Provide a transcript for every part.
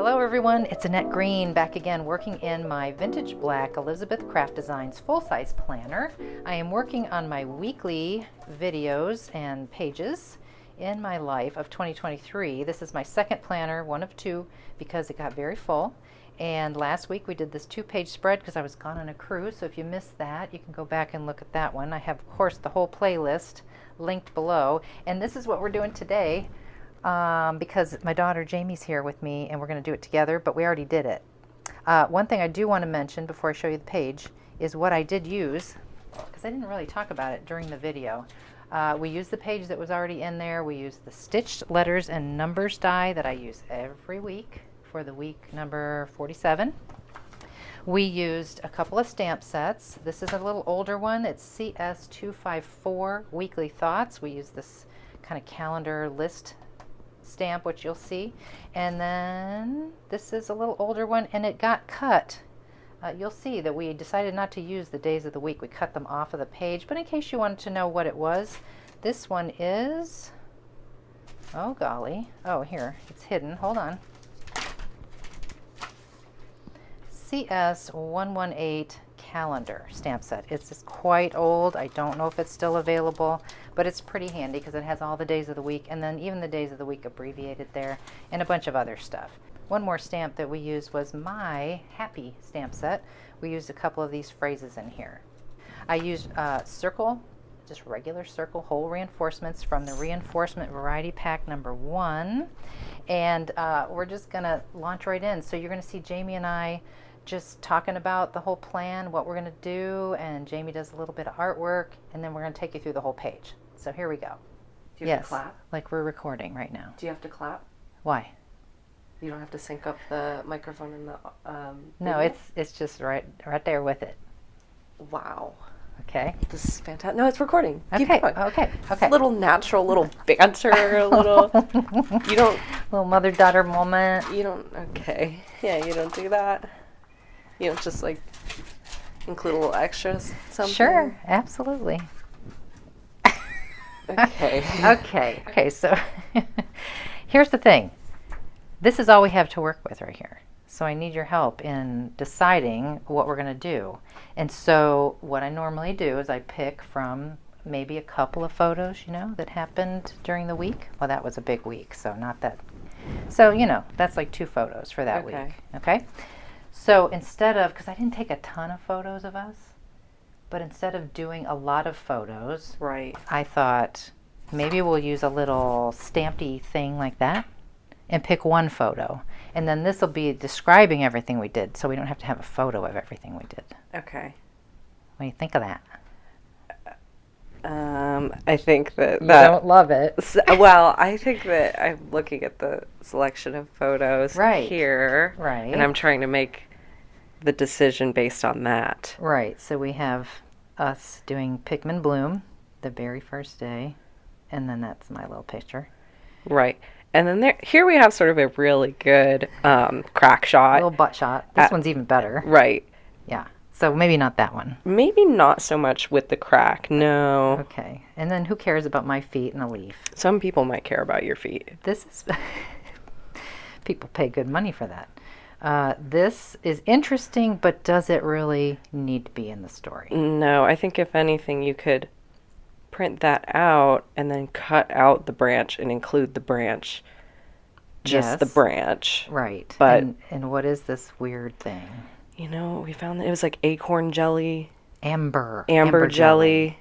Hello everyone, it's Annette Green back again working in my Vintage Black Elizabeth Craft Designs full-size planner. I am working on my weekly videos and pages in my life of 2023. This is my second planner, one of two, because it got very full. And last week we did this 2-page spread because I was gone on a cruise, so if you missed that, you can go back and look at that one. I have, of course, the whole playlist linked below. And this is what we're doing today. Because my daughter Jamie's here with me and we're going to do it together, but we already did it. One thing I do want to mention before I show you the page is what I did use, because I didn't really talk about it during the video. We used the page that was already in there. We used the stitched letters and numbers die that I use every week for the week number 47. We used a couple of stamp sets. This is a little older one. It's CS254 Weekly Thoughts. We use this kind of calendar list stamp, which you'll see. And then this is a little older one, and it got cut. You'll see that we decided not to use the days of the week. We cut them off of the page, but in case you wanted to know what it was, this one is, oh golly, oh here, it's hidden, hold on. CS118 calendar stamp set. It's just quite old. I don't know if it's still available, but it's pretty handy because it has all the days of the week and then even the days of the week abbreviated there and a bunch of other stuff. One more stamp that we used was my Happy stamp set. We used a couple of these phrases in here. I used circle, just regular circle hole reinforcements from the Reinforcement Variety Pack number 1, and we're just gonna launch right in. So you're gonna see Jamie and I just talking about the whole plan, what we're going to do, and Jamie does a little bit of artwork, and then we're going to take you through the whole page. So here we go. Do you have to clap? Like we're recording right now. Do you have to clap? Why? You don't have to sync up the microphone and the no, video? it's just right there with it. Wow. Okay. This is fantastic. No, it's recording. Okay. Keep going. Okay. Little natural, little banter, little. You don't. Little mother-daughter moment. You don't. Okay. Yeah, you don't do that. You don't just like include a little extras, something? Sure, absolutely. Okay. Okay, so here's the thing. This is all we have to work with right here. So I need your help in deciding what we're going to do. And so what I normally do is I pick from maybe a couple of photos, that happened during the week. Well, that was a big week, so not that. So, that's like 2 photos for that week. Okay? So instead of, because I didn't take a ton of photos of us, but instead of doing a lot of photos, Right. I thought maybe we'll use a little stampy thing like that and pick one photo. And then this will be describing everything we did, so we don't have to have a photo of everything we did. Okay. What do you think of that? I think that You don't love it. Well, I think that I'm looking at the selection of photos here, Right. and I'm trying to make the decision based on that. Right. So we have us doing Pickman Bloom the very first day, and then that's my little picture. Right. And then here we have sort of a really good crack shot. A little butt shot. This one's even better. Right. Yeah. So maybe not that one. Maybe not so much with the crack. No. Okay. And then who cares about my feet and a leaf? Some people might care about your feet. This is... People pay good money for that. This is interesting, but does it really need to be in the story? No. I think if anything, you could print that out and then cut out the branch and include the branch. Just the branch. Right. But and what is this weird thing? We found that it was like acorn jelly. Amber jelly.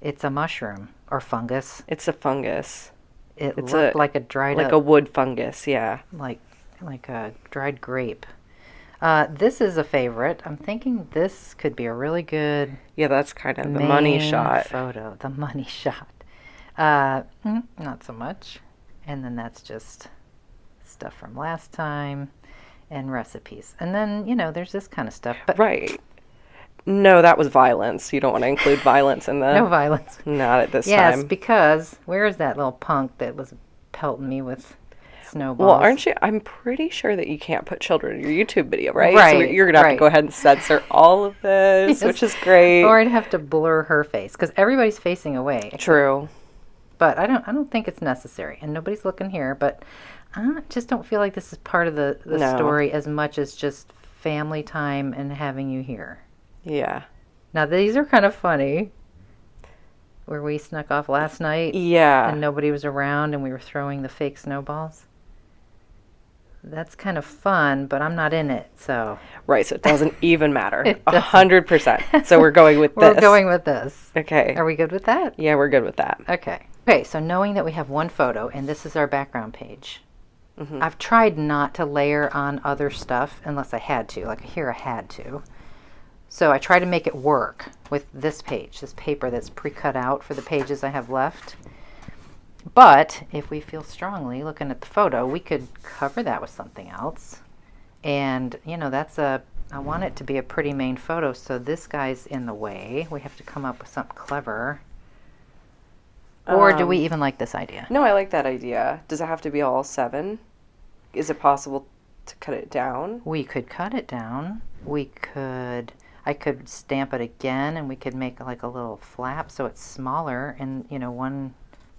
It's a mushroom or fungus. It's a fungus. It looked like a dried like up, a wood fungus, yeah. Like a dried grape. This is a favorite. I'm thinking this could be a really good. Yeah, that's kind of the money shot. Photo, the money shot. Not so much. And then that's just stuff from last time. And recipes. And then, there's this kind of stuff. But right. No, that was violence. You don't want to include violence in the... No violence. Not at this time. Yes, because where is that little punk that was pelting me with snowballs? Well, aren't you... I'm pretty sure that you can't put children in your YouTube video, right? Right. So you're going to have to go ahead and censor all of this, Yes. which is great. Or I'd have to blur her face, because everybody's facing away. True. but I don't think it's necessary, and nobody's looking here, but I just don't feel like this is part of the No. story as much as just family time and having you here. Yeah. Now, these are kind of funny, where we snuck off last night Yeah. and nobody was around and we were throwing the fake snowballs. That's kind of fun, but I'm not in it, so. Right, so it doesn't even matter. It doesn't. 100%. So we're going with this. We're going with this. Okay. Are we good with that? Yeah, we're good with that. Okay. Okay, so knowing that we have one photo and this is our background page, I've tried not to layer on other stuff unless I had to. Like here I had to. So I try to make it work with this page, this paper that's pre-cut out for the pages I have left. But if we feel strongly looking at the photo, we could cover that with something else. And, you know, I want it to be a pretty main photo, so this guy's in the way. We have to come up with something clever. Or do we even like this idea? No, I like that idea. Does it have to be all 7? Is it possible to cut it down? We could cut it down. I could stamp it again, and we could make like a little flap so it's smaller, and, you know,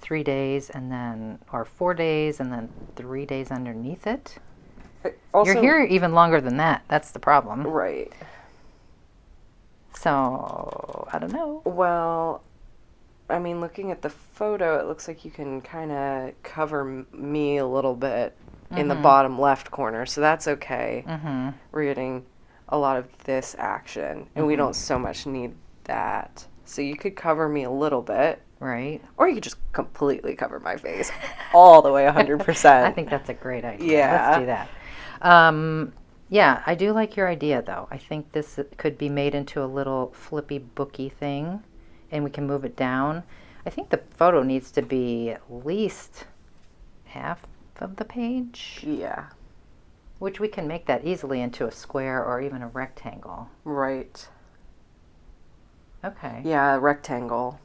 3 days and then, or 4 days and then 3 days underneath it. Also, You're here even longer than that. That's the problem. Right. So, I don't know. Well, I mean, looking at the photo, it looks like you can kind of cover me a little bit in the bottom left corner, so that's okay. We're getting a lot of this action, and we don't so much need that. So you could cover me a little bit. Right. Or you could just completely cover my face all the way 100%. I think that's a great idea. Yeah. Let's do that. Yeah, I do like your idea, though. I think this could be made into a little flippy booky thing, and we can move it down. I think the photo needs to be at least half of the page. Yeah. Which we can make that easily into a square or even a rectangle. Right. Okay. Yeah, a rectangle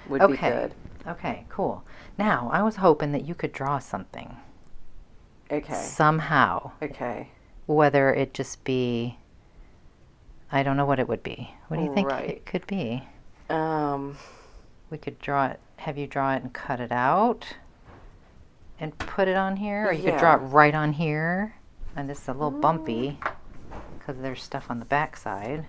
would be good. Okay, cool. Now, I was hoping that you could draw something. Okay. Somehow. Okay. Whether it just be, I don't know what it would be. What do you think Right. it could be? We could draw it, have you draw it and cut it out and put it on here, or you could draw it right on here. And this is a little bumpy because there's stuff on the back side.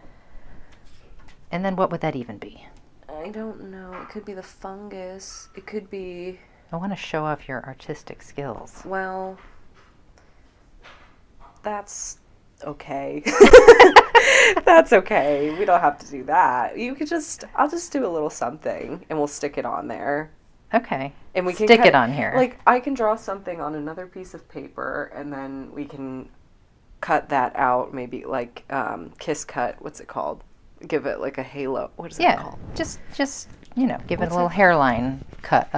And then what would that even be? I don't know. It could be the fungus. It could be... I want to show off your artistic skills. Well, that's okay. That's okay. We don't have to do that. You could I'll just do a little something and we'll stick it on there. Okay. And we can stick it on here. Like, I can draw something on another piece of paper and then we can cut that out, maybe like kiss cut. What's it called? Give it like a halo. What is it called? Just you know, give it a little hairline cut.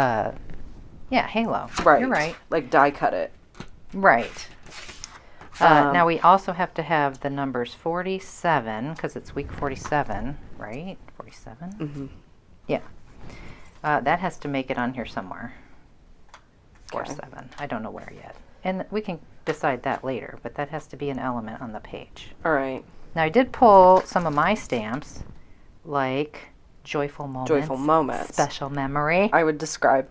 Halo. Right. You're right. Like die cut it. Right. Now we also have to have the numbers 47 because it's week 47, right? 47. Mm-hmm. Yeah. That has to make it on here somewhere. Okay. 47. I don't know where yet, and we can decide that later. But that has to be an element on the page. All right. Now I did pull some of my stamps, like Joyful Moments. Joyful Moments. Special Memory. I would describe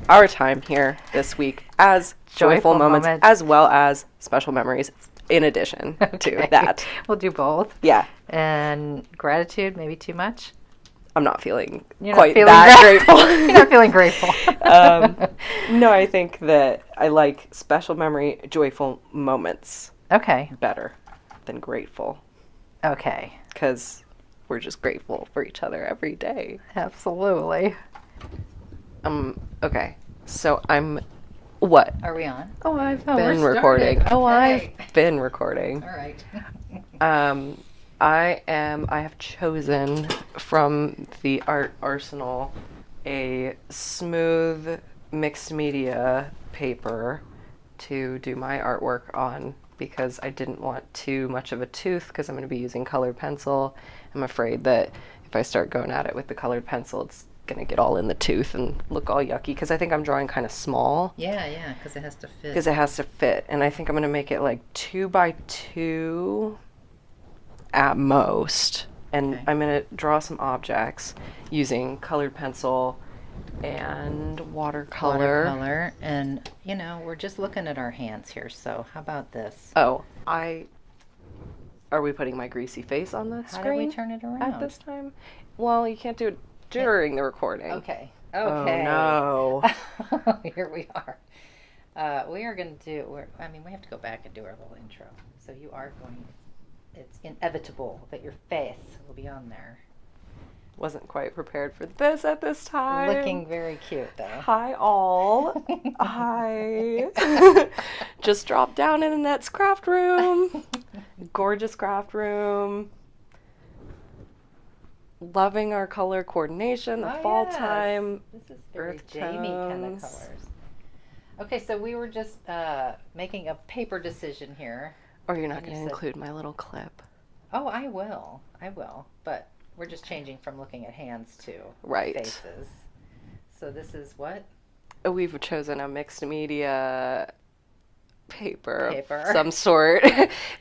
our time here this week as joyful moments, as well as special memories in addition to that. We'll do both. Yeah. And gratitude, maybe too much? I'm not feeling You're quite not feeling that grateful. You're not feeling grateful. No, I think that I like special memory, joyful moments Okay. better than grateful. Okay. Because we're just grateful for each other every day. Absolutely. Okay. So I'm... What? Are we on? Oh, I've we're been recording. started. Oh, Okay. I've been recording. All right. I have chosen from the art arsenal a smooth mixed media paper to do my artwork on because I didn't want too much of a tooth because I'm going to be using colored pencil. I'm afraid that if I start going at it with the colored pencil, it's going to get all in the tooth and look all yucky because I think I'm drawing kind of small. Yeah, because it has to fit. Because it has to fit, and I think I'm going to make it like 2 by 2 at most. And Okay. I'm going to draw some objects using colored pencil and watercolor. Watercolor. And, you know, we're just looking at our hands here, so how about this? Oh, are we putting my greasy face on the How screen do we turn it around? at this time? Well, you can't do it during the recording. Okay. Oh, Okay. no. Here we are. We are going to do, we have to go back and do our little intro. So you are going, it's inevitable that your face will be on there. Wasn't quite prepared for this at this time. Looking very cute, though. Hi, all. Hi. Just dropped down in Annette's craft room. Gorgeous craft room. Loving our color coordination, the fall time. This is very earth Jamie kind of tones. colors. Okay, so we were just making a paper decision here. Or you're not And you going to said- include my little clip. Oh, I will. But we're just changing from looking at hands to Right. faces. So this is what? We've chosen a mixed media paper Paper. of some sort.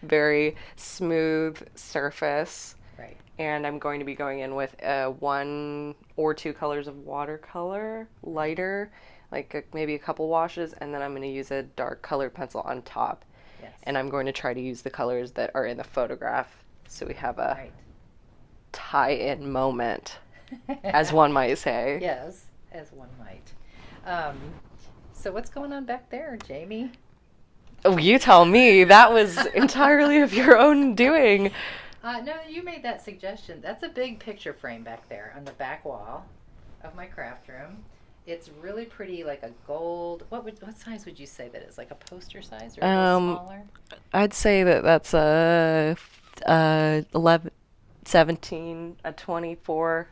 Very smooth surface. Right. And I'm going to be going in with 1 or 2 colors of watercolor, lighter, like maybe a couple washes, and then I'm going to use a dark colored pencil on top. Yes. And I'm going to try to use the colors that are in the photograph so we have a Right. tie-in moment, as one might say. Yes, as one might. So what's going on back there, Jamie? Oh, you tell me. That was entirely of your own doing. No, you made that suggestion. That's a big picture frame back there on the back wall of my craft room. It's really pretty, like a gold. What size would you say that is? Like a poster size or a little smaller? I'd say that that's a 11, 17, a 24.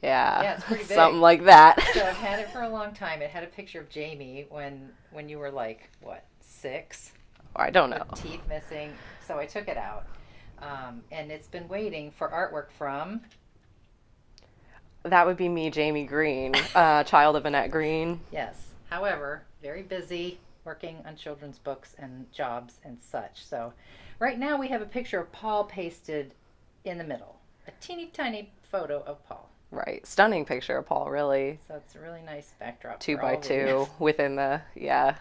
Yeah, it's pretty big. Something like that. So I've had it for a long time. It had a picture of Jamie when you were like, what, 6? I don't know. With teeth missing. So I took it out. And it's been waiting for artwork from... That would be me, Jamie Green, child of Annette Green. Yes. However, very busy working on children's books and jobs and such. So right now we have a picture of Paul pasted in the middle. A teeny tiny photo of Paul. Right. Stunning picture of Paul, really. So it's a really nice backdrop. 2 for by all 2 within the, yeah.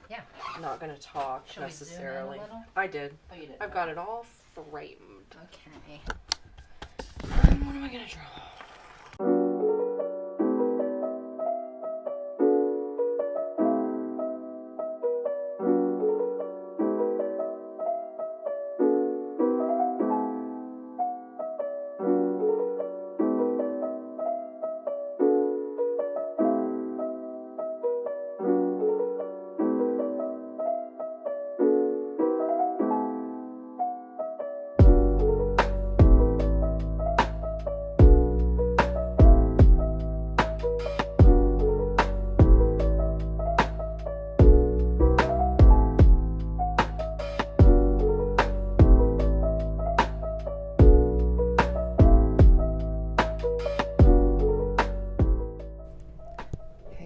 Yeah. I'm not going to talk Shall we zoom in a necessarily. little? I did. Oh, you did. I've got it all framed. Okay. What am I going to draw?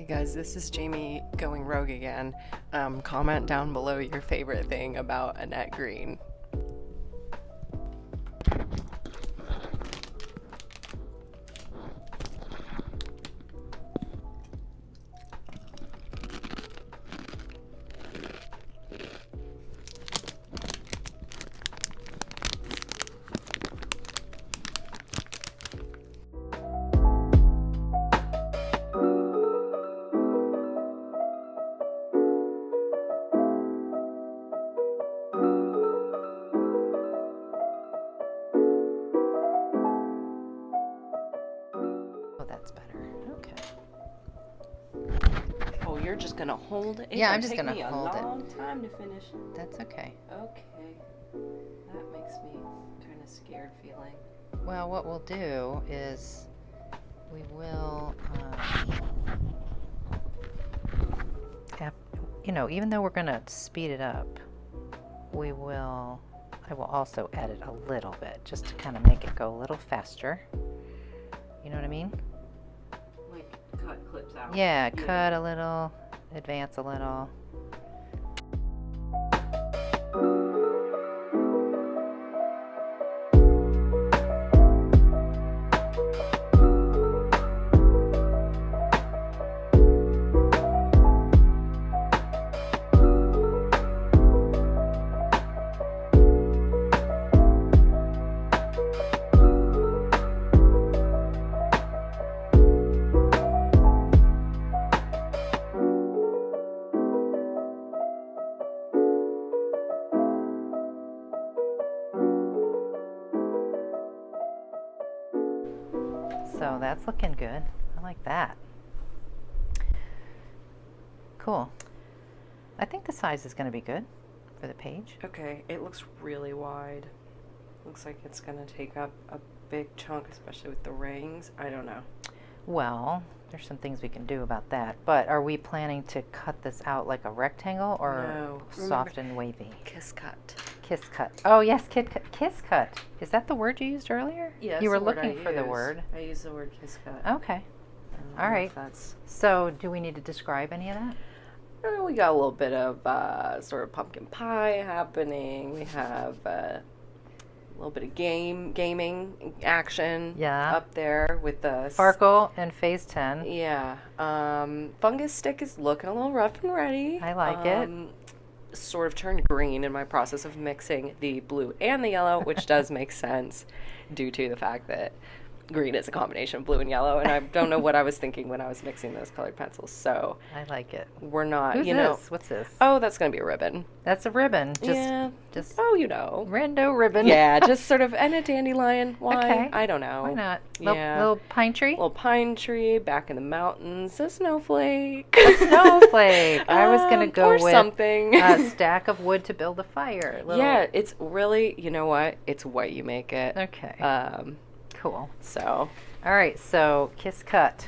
Guys, this is Jamie going rogue again. Comment down below your favorite thing about Annette Green. Oh, that's better. Okay. Oh, you're just gonna hold it? Yeah, I'm just gonna Take me hold it. a long time to finish. That's okay. Okay. That makes me kind of scared feeling. Well, what we'll do is we will, even though we're going to speed it up, I will also edit a little bit just to kind of make it go a little faster. You know what I mean? Like, cut clips out. Yeah, cut a little, advance a little. So that's looking good. I like that. Cool. I think the size is going to be good for the page. Okay, it looks really wide. Looks like it's going to take up a big chunk, especially with the rings. I don't know. Well, there's some things we can do about that. But are we planning to cut this out like a rectangle or No. soft and wavy? Kiss cut. Kiss cut. Oh, yes, kiss cut. Is that the word you used earlier? Yeah, you were looking for the word. I used the word kiss cut. Okay. All right. That's... So, do we need to describe any of that? We got a little bit of sort of pumpkin pie happening. We have a little bit of gaming action up there with the Sparkle and Phase 10. Yeah. Fungus stick is looking a little rough and ready. I like it. Sort of turned green in my process of mixing the blue and the yellow, which does make sense due to the fact that green is a combination of blue and yellow, and I don't know what I was thinking when I was mixing those colored pencils. So I like it. We're not, Who's this? What's this? Oh, that's going to be a ribbon. That's a ribbon. Just oh, rando ribbon. Yeah, just sort of, and a dandelion. Why? Okay. I don't know. Why not? Yeah. Little pine tree? Little pine tree back in the mountains. A snowflake. A snowflake. I was going to go with something. A stack of wood to build a fire. Yeah, it's really, you know what? It's what you make it. Okay. Cool. So. All right, so kiss cut.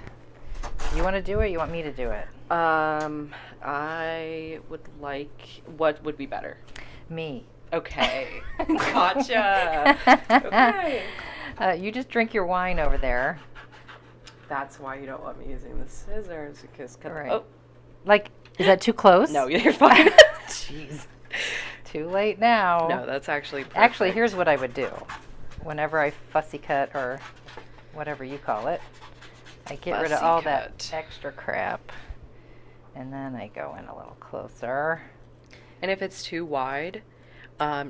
You want to do it or you want me to do it? I would like, what would be better? Me. Okay. Gotcha. Okay. You just drink your wine over there. That's why you don't want me using the scissors, because Right. Oh. Like, is that too close? No, you're fine. Jeez. Too late now. No, that's actually perfect. Actually, here's what I would do. Whenever I fussy cut or whatever you call it, I get rid of all that extra crap. And then I go in a little closer. And if it's too wide,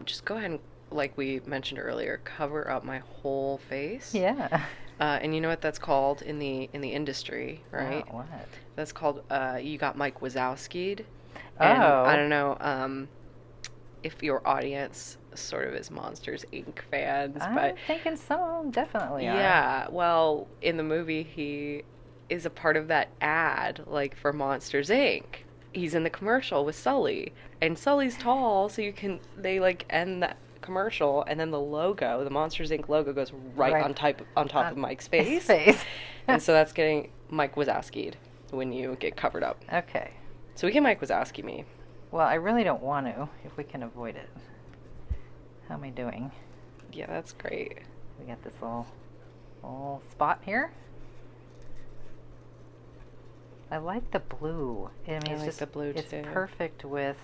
just go ahead and, like we mentioned earlier, cover up my whole face. Yeah. And you know what that's called in the industry, right? Oh, what? That's called you got Mike Wazowski'd. Oh. And I don't know if your audience sort of is Monsters Inc. fans, I'm but thinking some definitely are. yeah, well, in the movie he is a part of that ad, like for Monsters Inc. He's in the commercial with Sully, and Sully's tall, so they like end that commercial, and then the logo, the Monsters Inc. logo, goes right on top of Mike's face. And so that's getting Mike Wazowski'd when you get covered up. Okay. So we can Mike Wazowski me. Well, I really don't want to, if we can avoid it. How am I doing? Yeah, that's great. We got this little spot here. I like the blue. I mean, it's like the blue it's too. perfect with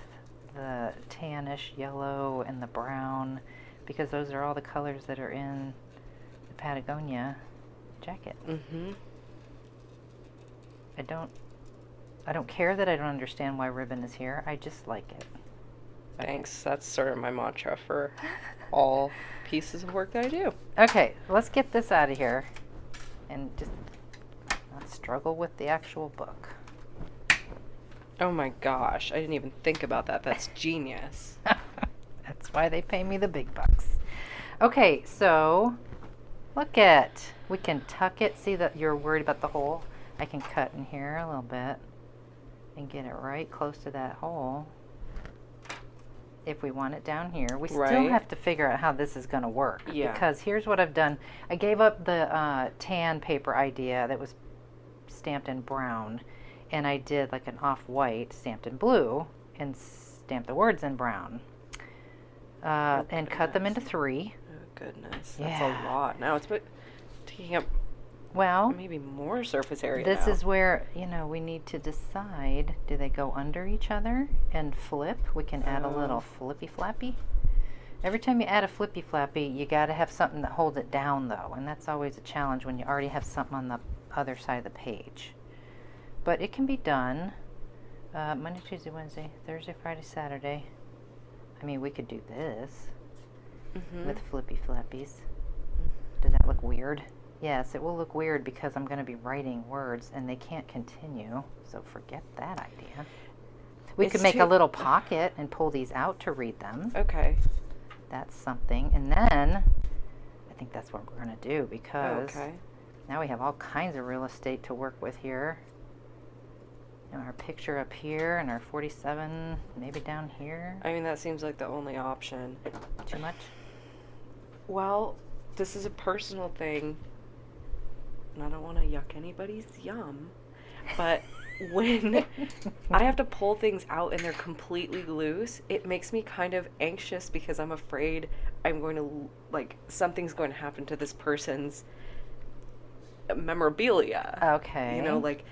the tannish yellow and the brown, because those are all the colors that are in the Patagonia jacket. Mm-hmm. I don't care that I don't understand why ribbon is here. I just like it. Thanks. That's sort of my mantra for all pieces of work that I do. Okay, let's get this out of here and just not struggle with the actual book. Oh my gosh, I didn't even think about that. That's genius. That's why they pay me the big bucks. Okay, so we can tuck it. See that you're worried about the hole? I can cut in here a little bit and get it right close to that hole. If we want it down here, we still have to figure out how this is going to work. Yeah. Because here's what I've done. I gave up the tan paper idea that was stamped in brown, and I did like an off-white stamped in blue and stamped the words in brown. And cut them into 3. Oh goodness, that's a lot. Now it's taking up maybe more surface area. This is where, we need to decide, do they go under each other and flip? We can add a little flippy flappy. Every time you add a flippy flappy, you got to have something that holds it down though, and that's always a challenge when you already have something on the other side of the page. But it can be done Monday, Tuesday, Wednesday, Thursday, Friday, Saturday. I mean, we could do this with flippy flappies. Does that look weird? Yes, it will look weird because I'm going to be writing words and they can't continue, so forget that idea. We could make a little pocket and pull these out to read them. Okay. That's something. And then, I think that's what we're going to do because Now we have all kinds of real estate to work with here. And our picture up here and our 47 maybe down here. I mean, that seems like the only option. Too much? Well, this is a personal thing, and I don't want to yuck anybody's yum, but when I have to pull things out and they're completely loose, it makes me kind of anxious because I'm afraid I'm going to, like, something's going to happen to this person's memorabilia. Okay. You know, like,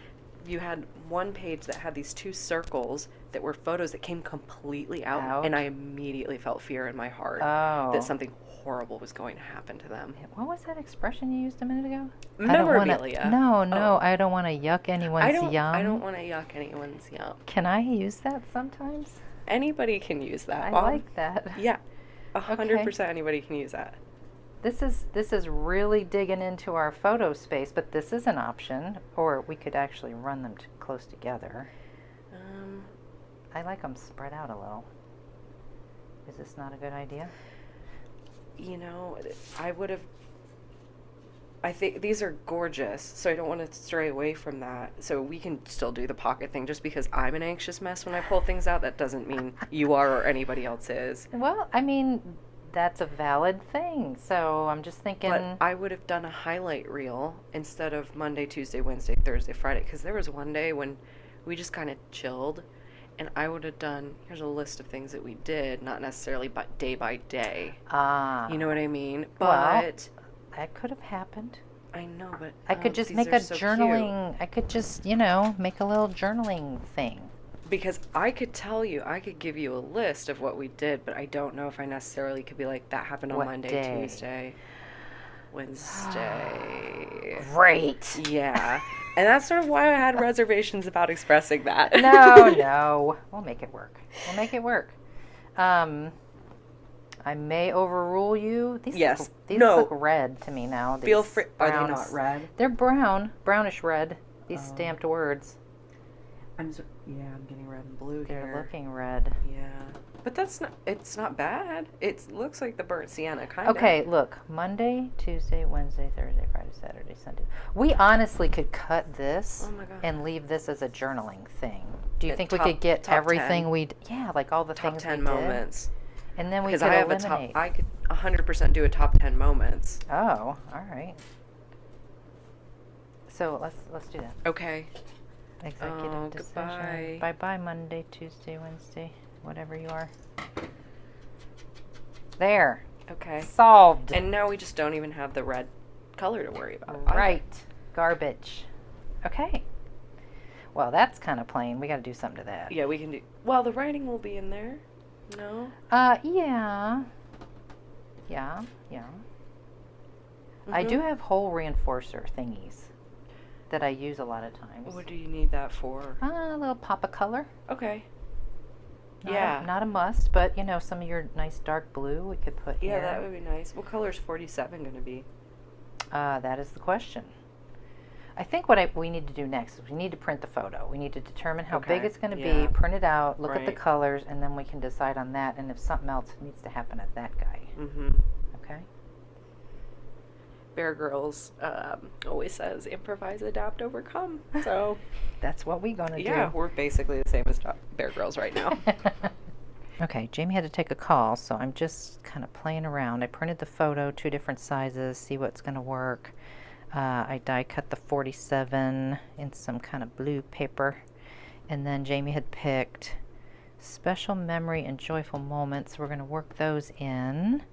you had one page that had these 2 circles that were photos that came completely out. And I immediately felt fear in my heart that something horrible was going to happen to them. What was that expression you used a minute ago? Memorabilia. I don't want to yuck anyone's yum. I don't want to yuck anyone's yum. Can I use that sometimes? Anybody can use that. I like that. Yeah, 100% anybody can use that. This is really digging into our photo space, but this is an option, or we could actually run them close together. I like them spread out a little. Is this not a good idea? You know, I think these are gorgeous, so I don't want to stray away from that. So we can still do the pocket thing. Just because I'm an anxious mess when I pull things out, that doesn't mean you are or anybody else is. Well, I mean, that's a valid thing. So I'm just thinking. But I would have done a highlight reel instead of Monday, Tuesday, Wednesday, Thursday, Friday. Because there was one day when we just kind of chilled. And I would have done, here's a list of things that we did, not necessarily day by day. You know what I mean? But that could have happened. I know, but I could just make a journaling. Cute. I could just, make a little journaling thing. Because I could tell you, I could give you a list of what we did, but I don't know if I necessarily could be like, that happened on Monday, Tuesday, Wednesday. Great. Yeah. And that's sort of why I had reservations about expressing that. No. We'll make it work. I may overrule you. These look red to me now. Feel free. Are they not red? They're brownish red. These stamped words. I'm getting red and blue here. They're looking red. Yeah. But it's not bad. It looks like the burnt sienna, kind of. Okay, look. Monday, Tuesday, Wednesday, Thursday, Friday, Saturday, Sunday. We honestly could cut this and leave this as a journaling thing. Do you think we could get everything 10. Yeah, like all the top things 10 we did? Moments. And then we could eliminate. I could 100% do a top 10 moments. Oh, all right. So let's do that. Okay. Executive decision. Bye-bye Monday, Tuesday, Wednesday, whatever you are. There. Okay. Solved. And now we just don't even have the red color to worry about. Right. Garbage. Okay. Well, that's kind of plain. We got to do something to that. Yeah, we can do. Well, the writing will be in there. No? Yeah. I do have hole reinforcer thingies that I use a lot of times. What do you need that for? A little pop of color. Okay. Not a must, but some of your nice dark blue we could put here. Yeah, that would be nice. What color is 47 going to be? That is the question. I think what we need to do next is we need to print the photo. We need to determine how big it's going to be, print it out, look at the colors, and then we can decide on that, and if something else needs to happen at that guy. Mm-hmm. Okay? Bear Grylls always says, improvise, adapt, overcome. So that's what we're going to do. Yeah, we're basically the same as Bear Grylls right now. Okay, Jamie had to take a call, so I'm just kind of playing around. I printed the photo, 2 different sizes, see what's going to work. I die cut the 47 in some kind of blue paper, and then Jamie had picked special memory and joyful moments. We're going to work those in,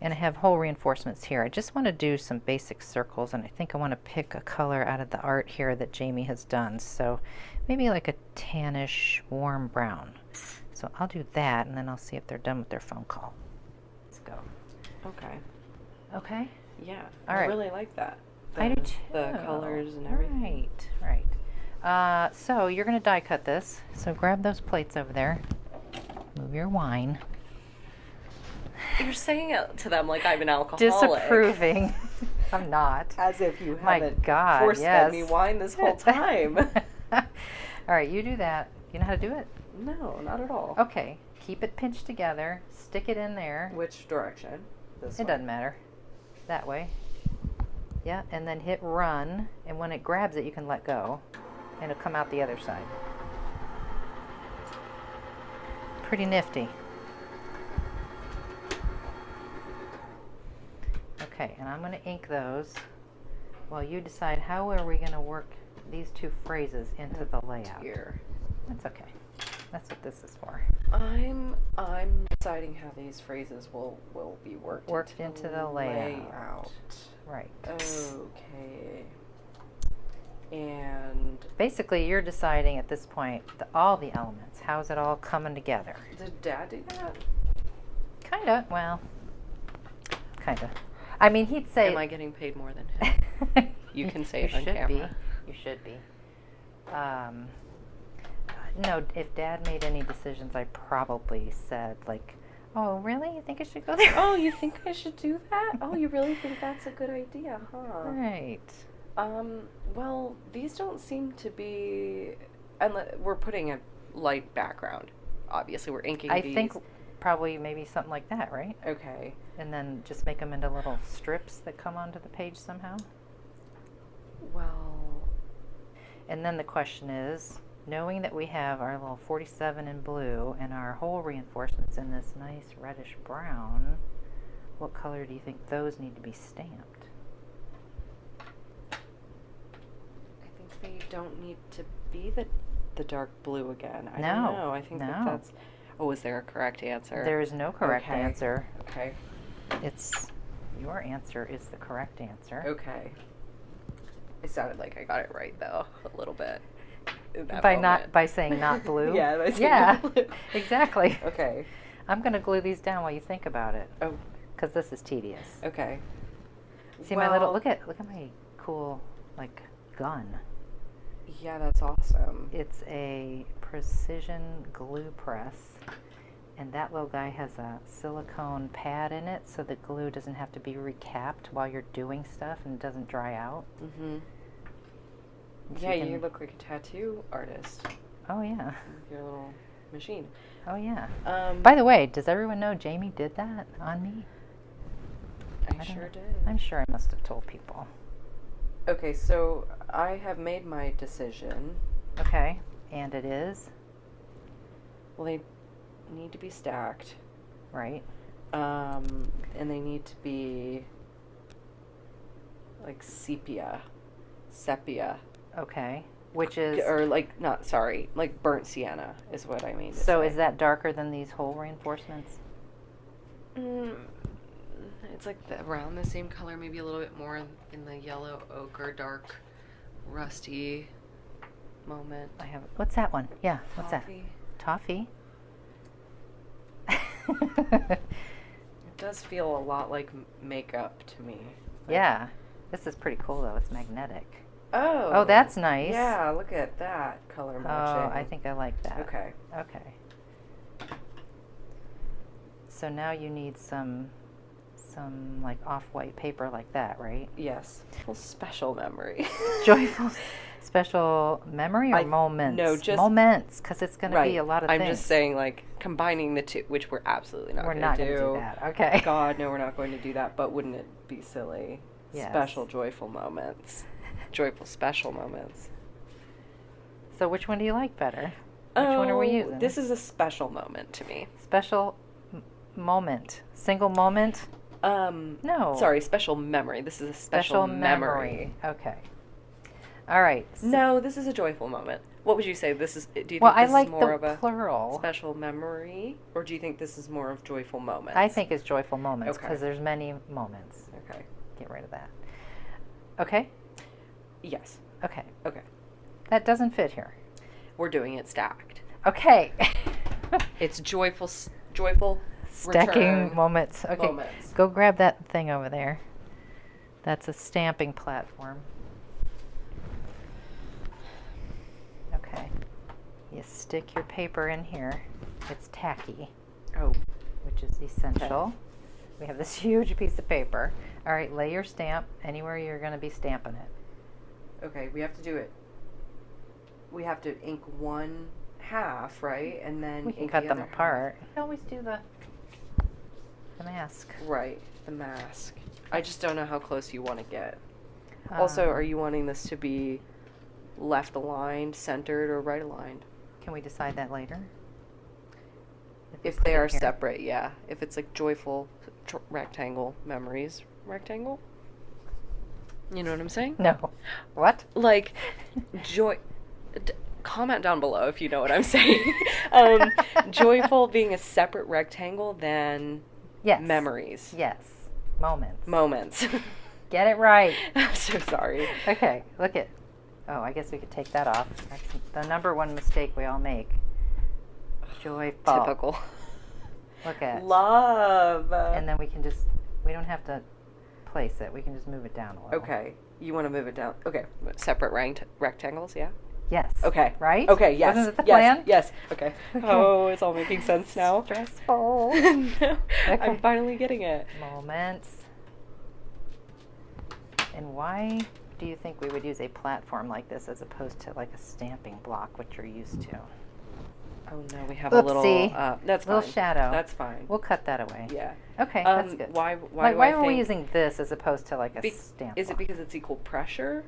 and I have hole reinforcements here. I just want to do some basic circles, and I think I want to pick a color out of the art here that Jamie has done, so maybe like a tannish warm brown. So I'll do that, and then I'll see if they're done with their phone call. Let's go. Okay? Yeah, I really like that. I do too. The colors and everything. Right. So you're going to die cut this. So grab those plates over there. Move your wine. You're saying it to them like I'm an alcoholic. Disapproving. I'm not. As if you haven't God, force-fed me wine this whole time. All right, you do that. You know how to do it? No, not at all. Okay. Keep it pinched together. Stick it in there. Which direction? It doesn't matter. That way. Yeah, and then hit run, and when it grabs it, you can let go, and it'll come out the other side. Pretty nifty. Okay, and I'm going to ink those while you decide how are we going to work these two phrases into the layout. Here. That's okay. That's what this is for. I'm deciding how these phrases will be worked into the layout. Right. Okay. And basically, you're deciding at this point all the elements. How's it all coming together? did Dad do that? Kinda. Well, kinda. I mean, he'd say. Am I getting paid more than him? You can say it on camera. You should be. No, if Dad made any decisions, I probably said, like, oh, really? You think I should go there? Oh, you think I should do that? Oh, you really think that's a good idea, huh? Right. Well, these don't seem to be... We're putting a light background. Obviously, we're inking these. I think probably maybe something like that, right? Okay. And then just make them into little strips that come onto the page somehow. Well... And then the question is, knowing that we have our little 47 in blue and our whole reinforcements in this nice reddish brown, what color do you think those need to be stamped? I think they don't need to be the dark blue again. I No, don't know. I think that's... Oh, is there a correct answer? There is no correct answer. Okay. Your answer is the correct answer. Okay. It sounded like I got it right, though, a little bit. By saying not blue? Yeah, by saying not blue. Exactly. Okay. I'm going to glue these down while you think about it. Oh. Because this is tedious. Okay. See my little, look at my cool, like, gun. Yeah, that's awesome. It's a precision glue press. And that little guy has a silicone pad in it so the glue doesn't have to be recapped while you're doing stuff and it doesn't dry out. Mm-hmm. So Yeah, you look like a tattoo artist. Oh, yeah. With your little machine. Oh, yeah. By the way, does everyone know Jamie did that on me? I sure did. I'm sure I must have told people. Okay, so I have made my decision. Okay, and it is? Well, they need to be stacked. Right. And they need to be like sepia. Okay, which is... Or like, not, sorry, like burnt sienna is what I mean to So say. is that darker than these whole reinforcements? It's like around the same color, maybe a little bit more in the yellow ochre, dark, rusty moment. I have... What's that one? Yeah, what's Toffee. that? Toffee? It does feel a lot like makeup to me. Like, yeah. This is pretty cool, though. It's magnetic. Oh. Oh, that's nice. Yeah, look at that color matching. Oh, I think I like that. Okay. Okay. So now you need some like off-white paper like that, right? Yes. Well, special memory. Joyful special memory or moments? No, just... Moments, because it's going to be a lot of things. I'm just saying, like, combining the two, which we're absolutely not going to do. We're not going to do that, okay. God, no, we're not going to do that, but wouldn't it be silly? Yes. Special joyful moments. Joyful special moments. So which one do you like better? Which one are we using? This is a special moment to me. Special moment. Single moment? No. Sorry, special memory. This is a special memory. Okay. All right. So no, this is a joyful moment. What would you say? Do you think this I is more of a plural. Special memory, or do you think this is more of joyful moments? I think it's joyful moments because Okay. there's many moments. Okay. Get rid of that. Okay? Yes. Okay. Okay. That doesn't fit here. We're doing it stacked. Okay. It's joyful Stacking return moments. Okay. moments. Go grab that thing over there. That's a stamping platform. Okay. You stick your paper in here. It's tacky, Oh. which is essential. We have this huge piece of paper. All right, lay your stamp anywhere you're going to be stamping it. Okay, we have to do it. We have to ink one half, right? And then We can ink cut the them other half. apart. We always do the mask. Right, the mask. I just don't know how close you want to get. Also, are you wanting this to be left aligned, centered, or right aligned? Can we decide that later? If they are separate, yeah. If it's like joyful rectangle memories, rectangle? You know what I'm saying? No. What? Like, comment down below if you know what I'm saying. Joyful being a separate rectangle than Yes. memories. Yes. Moments. Moments. Get it right. I'm so sorry. Okay, look at. Oh, I guess we could take that off. That's the number one mistake we all make. Joyful. Typical. Look at. Love. And then we don't have to place it. We can just move it down a little. Okay. You want to move it down. Okay. Separate rectangles, yeah? Yes. Okay. Right? Okay, yes. Wasn't it the yes, plan? Yes. Okay. Oh, it's all making sense now. Stressful. No, Okay. I'm finally getting it. Moments. And why do you think we would use a platform like this as opposed to like a stamping block, which you're used to? Oh no, we have a little. That's fine. Little shadow. That's fine. We'll cut that away. Yeah. Okay, that's good. Why are we using this as opposed to like a stamp Is it block? because it's equal pressure?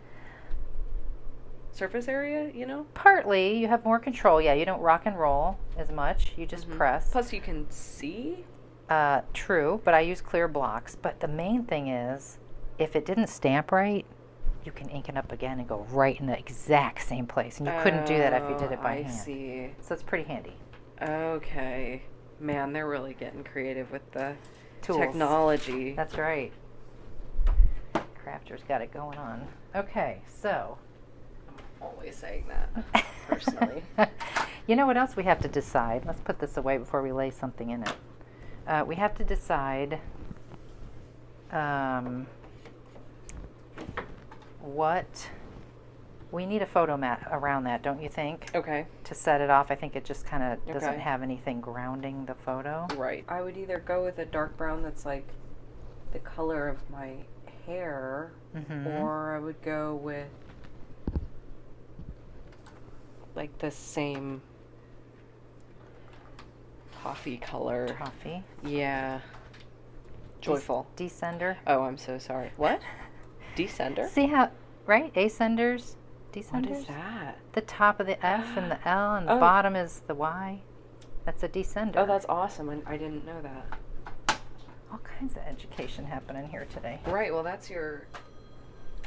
Surface area, you know? Partly, you have more control. Yeah, you don't rock and roll as much. You just press. Plus, you can see. True, but I use clear blocks. But the main thing is, if it didn't stamp right, you can ink it up again and go right in the exact same place. And you couldn't do that if you did it by hand. I see. So it's pretty handy. Okay. Man, they're really getting creative with the Tools. technology. That's right. Crafter's got it going on. Okay, so. Always saying that, personally. You know what else we have to decide? Let's put this away before we lay something in it. We have to decide what we need a photo mat around that, don't you think? Okay. To set it off. I think it just kind of doesn't Okay. have anything grounding the photo. Right. I would either go with a dark brown that's like the color of my hair, or I would go with like the same coffee color. Toffee. Yeah. Joyful. Descender. Oh, I'm so sorry. What? Descender? See how, right? Ascenders. Descenders. What is that? The top of the S and the L and the Oh. bottom is the Y. That's a descender. Oh, that's awesome. I didn't know that. All kinds of education happening here today. Right. Well, that's your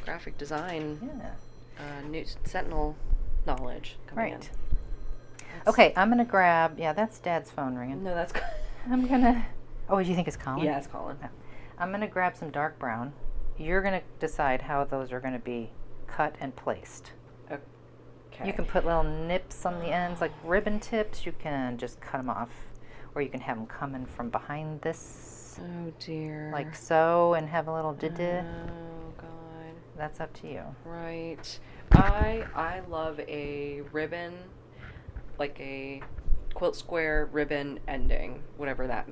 graphic design, Yeah. new Sentinel knowledge coming Right. in. Okay, I'm going to grab, that's Dad's phone ringing. No, that's. I'm going to, oh, you think it's Colin? Yeah, it's Colin. No. I'm going to grab some dark brown. You're going to decide how those are going to be cut and placed. Okay. You can put little nips on the ends, like ribbon tips. You can just cut them off. Or you can have them coming from behind this, Oh dear. like so, and have a little did. Oh God. That's up to you. Right. I love a ribbon, like a quilt square ribbon ending, whatever that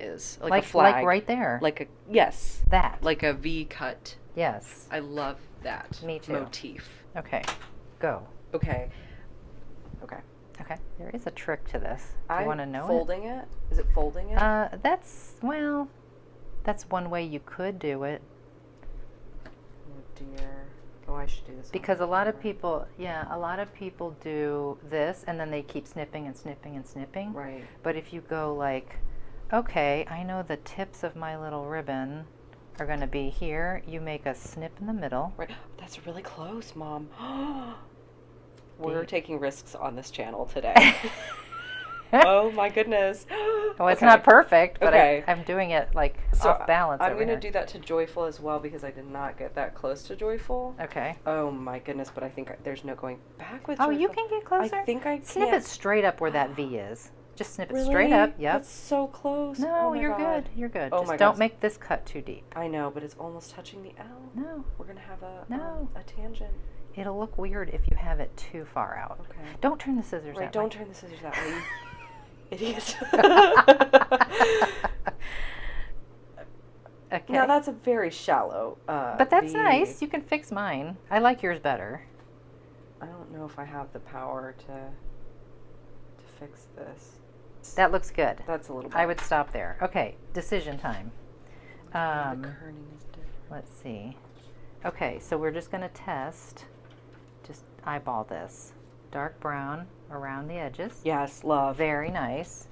is, like a flag, Like right there. like a yes, that. like a V cut. Yes. I love that. Me too. Motif. Okay. Go. Okay. Okay. Okay. There is a trick to this. Do you want to know folding it? Is it folding it? That's one way you could do it. Oh dear. Oh, I should do this. Because a lot of people do this and then they keep snipping and snipping and snipping. Right. But if you go like, okay, I know the tips of my little ribbon are going to be here. You make a snip in the middle. Right. That's really close, Mom. We're taking risks on this channel today. Oh my goodness. Well, it's not perfect, but Okay. I'm doing it like So off balance. I'm over going to here. do that to Joyful as well because I did not get that close to Joyful. Okay. Oh my goodness, but I think there's no going back with Oh, Joyful. you can get closer. I think I Snip can't. it straight up where that V is. Just snip it Really? straight up. Yep. That's so close. No, Oh my you're God. good. You're good. Oh Just my don't gosh. make this cut too deep. I know, but it's almost touching the L. No. We're going to have No. a tangent. It'll look weird if you have it too far out. Okay. Don't turn the scissors Right, that don't way. turn the scissors that way. Idiot. Okay. Now that's a very shallow. But that's V. nice. You can fix mine. I like yours better. I don't know if I have the power to fix this. That looks good. That's a little. I would stop there. Okay, decision time. The kerning is different. Let's see. Okay, so we're just going to test, just eyeball this. Dark brown around the edges. Yes, love. Very nice.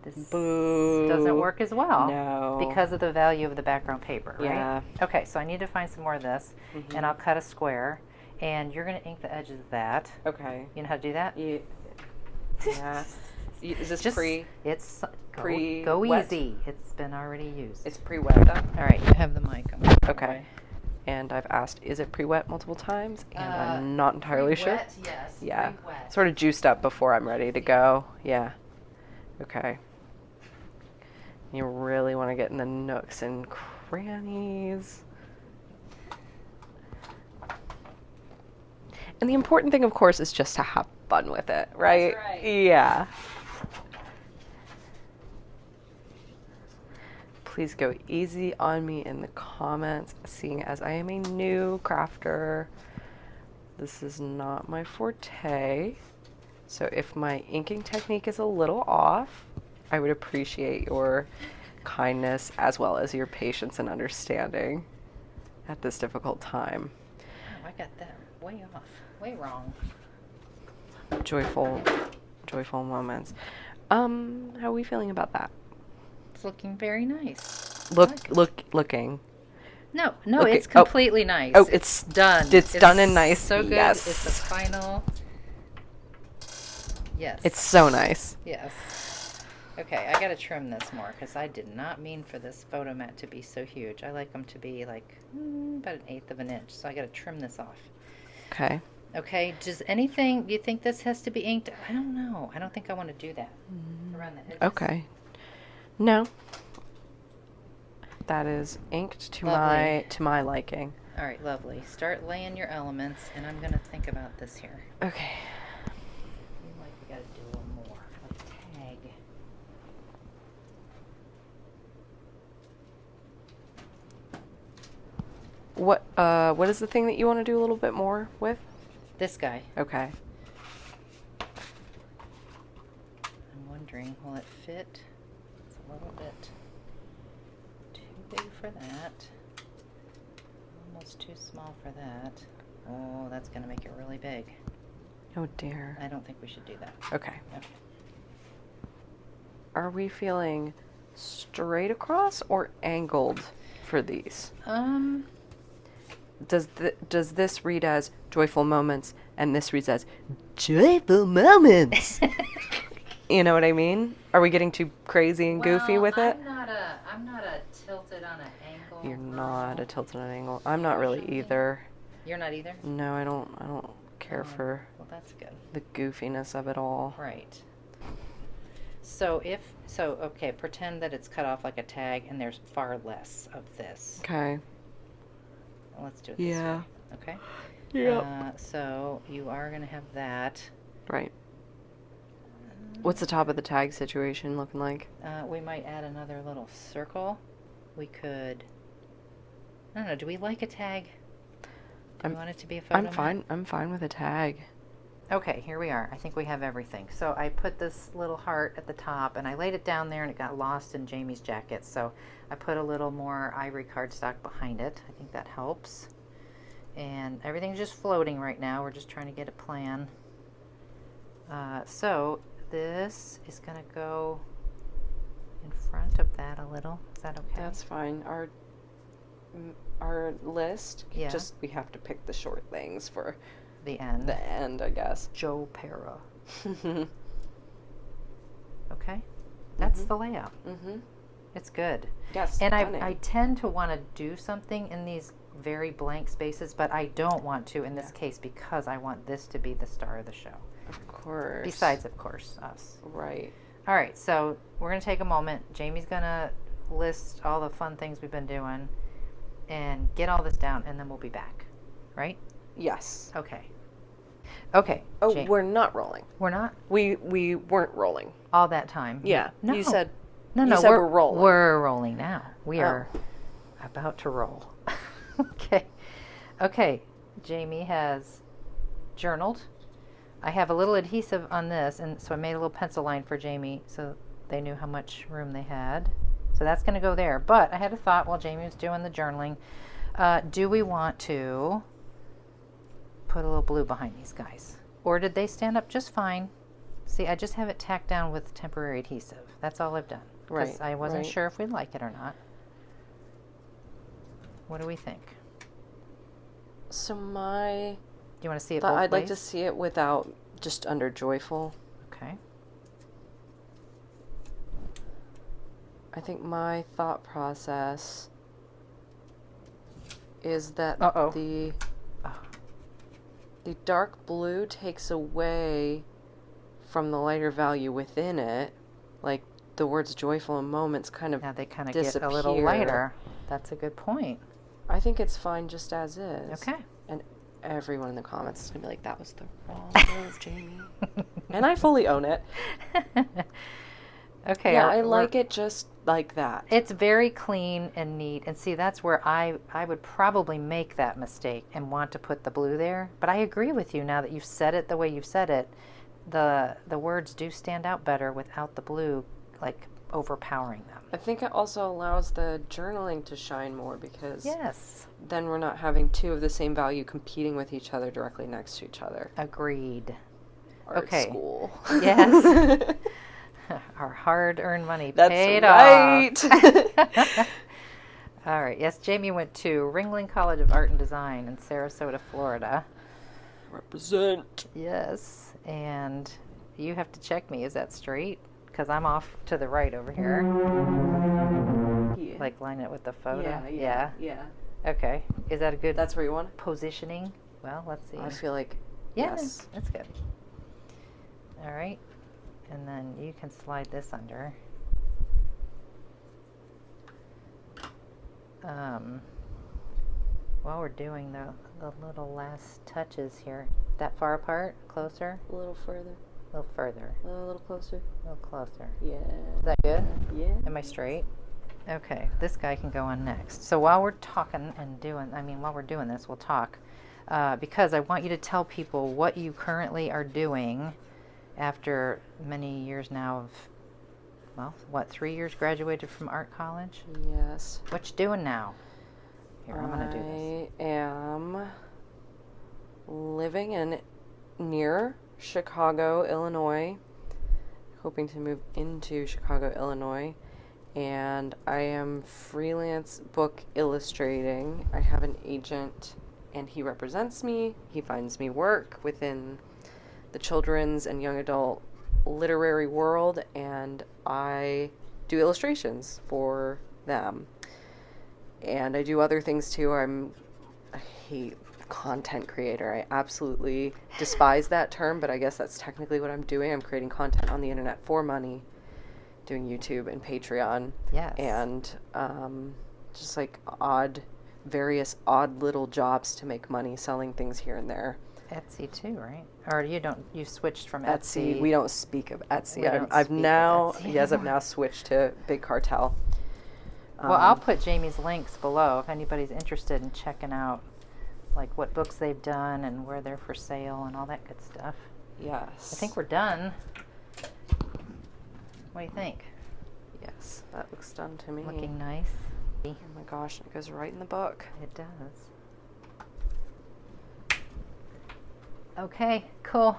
This Boo. doesn't work as well. No. Because of the value of the background paper, right? Yeah. Okay, so I need to find some more of this, and I'll cut a square, and you're going to ink the edges of that. Okay. You know how to do that? Yeah. Yeah. Is this Just, pre? It's pre go wet? Easy. It's been already used. It's pre-wet though? All right, you have the mic. Okay. And I've asked, is it pre-wet multiple times? And I'm not entirely sure. Yes. Yeah. Pre-wet. Sort of juiced up before I'm ready to go. Yeah. Okay. You really want to get in the nooks and crannies. And the important thing, of course, is just to have fun with it, right? That's right. Yeah. Please go easy on me in the comments, seeing as I am a new crafter. This is not my forte. So if my inking technique is a little off, I would appreciate your kindness as well as your patience and understanding at this difficult time. Oh, I got that way off, way wrong. Joyful moments. How are we feeling about that? It's looking very nice. Looking. No, Okay. it's completely nice. Oh, it's done. It's done and nice. So good. Yes. It's the final. Yes. It's so nice. Yes. Okay, I gotta trim this more because I did not mean for this photo mat to be so huge. I like them to be like about 1/8 of an inch, so I gotta trim this off. Okay. Okay, does anything, do you think this has to be inked? I don't know. I don't think I want to do that around the edges. Okay. No. That is inked to Lovely. my liking. All right, lovely. Start laying your elements, and I'm gonna think about this here. Okay. Seems like we gotta do a little more. A tag. What is the thing that you want to do a little bit more with? This guy. Okay. I'm wondering, will it fit? It's a little bit too big for that. Almost too small for that. Oh, that's gonna make it really big. Oh dear. I don't think we should do that. Okay. Okay. Are we feeling straight across or angled for these? Does this read as joyful moments and this reads as joyful moments? You know what I mean? Are we getting too crazy and goofy with it? I'm not a tilted on an angle. You're not a tilted on an angle. I'm not really either. You're not either? No, I don't care for Well, that's good. the goofiness of it all. Right. So okay, pretend that it's cut off like a tag and there's far less of this. Okay. Let's do it this Yeah. way. Okay? Yeah. So you are going to have that. Right. What's the top of the tag situation looking like? We might add another little circle. We could, I don't know, do we like a tag? Do we want it to be a photo I'm mat? fine. I'm fine with a tag. Okay, here we are. I think we have everything. So I put this little heart at the top and I laid it down there and it got lost in Jamie's jacket. So I put a little more ivory cardstock behind it. I think that helps. And everything's just floating right now. We're just trying to get a plan. So this is going to go in front of that a little. Is that okay? That's fine. Our list, Yeah. just we have to pick the short things for the end. the end, I guess. Joe Para. Okay? That's the layout. Mm-hmm. It's good. Yes. And stunning. I tend to want to do something in these very blank spaces, but I don't want to in this case because I want this to be the star of the show. Of course. Besides, of course, us. Right. All right, so we're going to take a moment. Jamie's going to list all the fun things we've been doing and get all this down, and then we'll be back. Right? Yes. Okay. Okay. Oh, Ja- we're not rolling. we're not We weren't rolling. all that time. Yeah. No. You said No, you said we're we're rolling. We're rolling now. We Oh. are about to roll. Okay. Okay. Jamie has journaled. I have a little adhesive on this, and so I made a little pencil line for Jamie so they knew how much room they had. So that's going to go there. But I had a thought while Jamie was doing the journaling. Do we want to put a little blue behind these guys? Or did they stand up just fine? See, I just have it tacked down with temporary adhesive. That's all I've done. Because I wasn't sure if we'd like it or not. What do we think? So Do you want to see it both I'd ways? like to see it without, just under joyful. Okay. I think my thought process is that the dark blue takes away from the lighter value within it. Like the words joyful and moments kind of Now they kind of disappear. get a little lighter. That's a good point. I think it's fine just as is. Okay. And everyone in the comments is going to be like, that was the wrong move, Jamie. And I fully own it. Okay. Yeah, I like it just like that. It's very clean and neat. And see, that's where I would probably make that mistake and want to put the blue there. But I agree with you now that you've said it the way you've said it. The words do stand out better without the blue, like, overpowering them. I think it also allows the journaling to shine more because Yes. then we're not having two of the same value competing with each other directly next to each other. Agreed. Art Okay. school. Yes. Our hard-earned money paid right. off. All right. Yes, Jamie went to Ringling College of Art and Design in Sarasota, Florida. Represent. Yes. And you have to check me. Is that straight? Because I'm off to the right over here. Yeah. Like line it with the photo. Yeah. Okay. Is that a good That's where you want it? positioning? Well, let's see. I feel like, Yeah, yes. that's good. All right. And then you can slide this under. While we're doing the little last touches here. That far apart? Closer? A little further. A little further. A little closer. A little closer. Yeah. Is that good? Yeah. Am I straight? Okay, this guy can go on next. So while we're talking and while we're doing this, we'll talk. Because I want you to tell people what you currently are doing after many years now of, well, what, 3 years graduated from art college? Yes. What you doing now? Here, I'm going to do this. I am living in near Chicago, Illinois, hoping to move into Chicago, Illinois, and I am freelance book illustrating. I have an agent, and he represents me. He finds me work within the children's and young adult literary world, and I do illustrations for them. And I do other things too. I hate content creator. I absolutely despise that term, but I guess that's technically what I'm doing. I'm creating content on the internet for money, doing YouTube and Patreon. Yes. And just like various odd little jobs to make money selling things here and there. Etsy too, right? Or you switched from Etsy. Etsy. We don't speak of Etsy. We don't I've speak of now, Etsy yes, I've anymore. now switched to Big Cartel. Well, I'll put Jamie's links below if anybody's interested in checking out like what books they've done and where they're for sale and all that good stuff. Yes. I think we're done. What do you think? Yes, that looks done to me. Looking nice. Oh my gosh, it goes right in the book. It does. Okay, cool.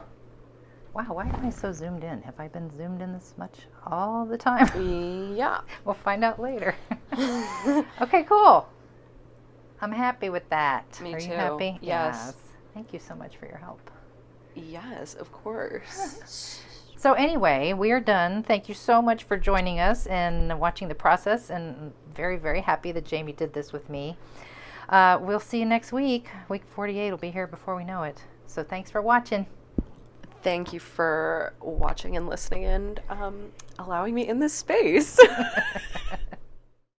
Wow, why am I so zoomed in? Have I been zoomed in this much all the time? Yeah. We'll find out later. Okay, cool. I'm happy with that. Me Are you too. happy? Yes. Thank you so much for your help. Yes, of course. So anyway, we are done. Thank you so much for joining us and watching the process, and very, very happy that Jamie did this with me. We'll see you next week. Week 48 will be here before we know it. So thanks for watching. Thank you for watching and listening and allowing me in this space.